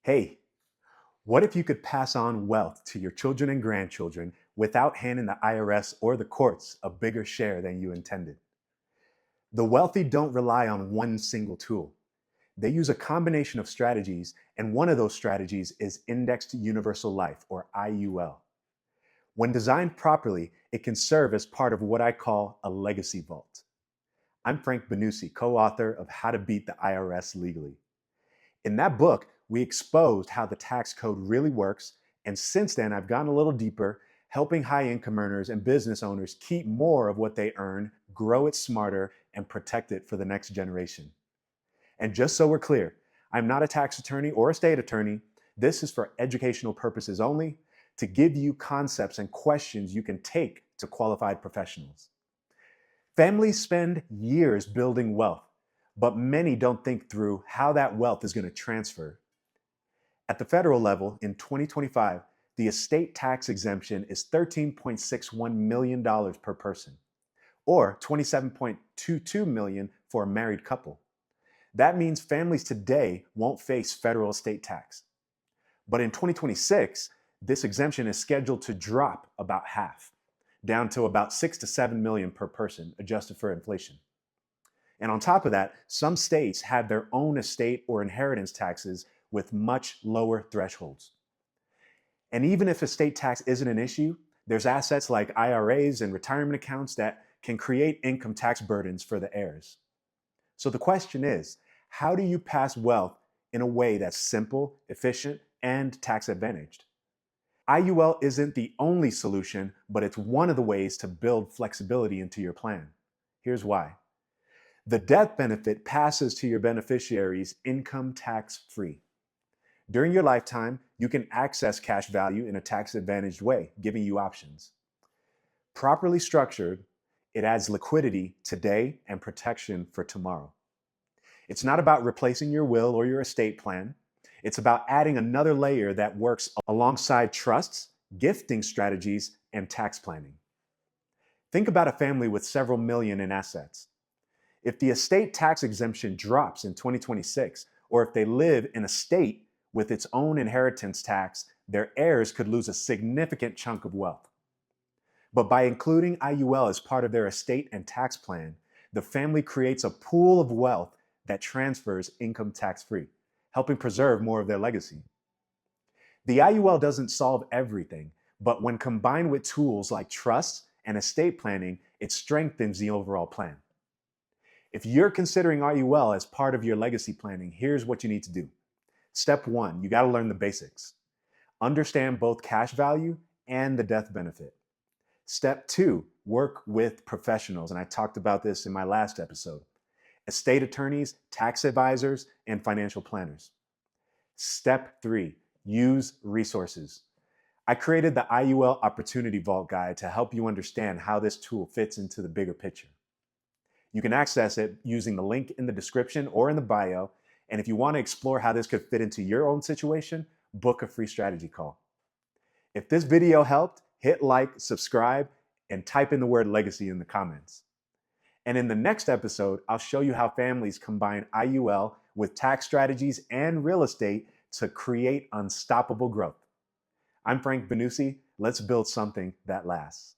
Hey, what if you could pass on wealth to your children and grandchildren without handing the IRS or the courts a bigger share than you intended? The wealthy don't rely on one single tool. They use a combination of strategies, and one of those strategies is indexed universal life, or IUL. When designed properly, it can serve as part of what I call a legacy vault. I'm Frank Mbanusi, co author of How to Beat the IRS Legally. In that book, we exposed how the tax code really works. And since then, I've gone a little deeper, helping high income earners and business owners keep more of what they earn, grow it smarter, and protect it for the next generation. And just so we're clear, I'm not a tax attorney or a state attorney. This is for educational purposes only, to give you concepts and questions you can take to qualified professionals. Families spend years building wealth, but many don't think through how that wealth is going to transfer. At the federal level, in 2025, the estate tax exemption is $13.61 million per person, or $27.22 million for a married couple. That means families today won't face federal estate tax. But in 2026, this exemption is scheduled to drop about half, down to about 6 to 7 million per person, adjusted for inflation. And on top of that, some states have their own estate or inheritance taxes with much lower thresholds. And even if estate tax isn't an issue, there's assets like IRAs and retirement accounts that can create income tax burdens for the heirs. So the question is, how do you pass wealth in a way that's simple, efficient, and tax advantaged? IUL isn't the only solution, but it's one of the ways to build flexibility into your plan. Here's why. The death benefit passes to your beneficiaries income tax free. During your lifetime, you can access cash value in a tax advantaged way, giving you options. Properly structured, it adds liquidity today and protection for tomorrow. It's not about replacing your will or your estate plan. It's about adding another layer that works alongside trusts, gifting strategies, and tax planning. Think about a family with several million in assets. If the estate tax exemption drops in 2026, or if they live in a state with its own inheritance tax, their heirs could lose a significant chunk of wealth. But by including IUL as part of their estate and tax plan, the family creates a pool of wealth that transfers income tax-free, helping preserve more of their legacy. The IUL doesn't solve everything, but when combined with tools like trusts and estate planning, it strengthens the overall plan. If you're considering IUL as part of your legacy planning, here's what you need to do. Step 1, you got to learn the basics. Understand both cash value and the death benefit. Step 2, work with professionals, and I talked about this in my last episode. Estate attorneys, tax advisors, and financial planners. Step 3, use resources. I created the IUL Opportunity Vault Guide to help you understand how this tool fits into the bigger picture. You can access it using the link in the description or in the bio. And if you want to explore how this could fit into your own situation, book a free strategy call. If this video helped, hit like, subscribe, and type in the word legacy in the comments. And in the next episode, I'll show you how families combine IUL with tax strategies and real estate to create unstoppable growth. I'm Frank Mbanusi. Let's build something that lasts.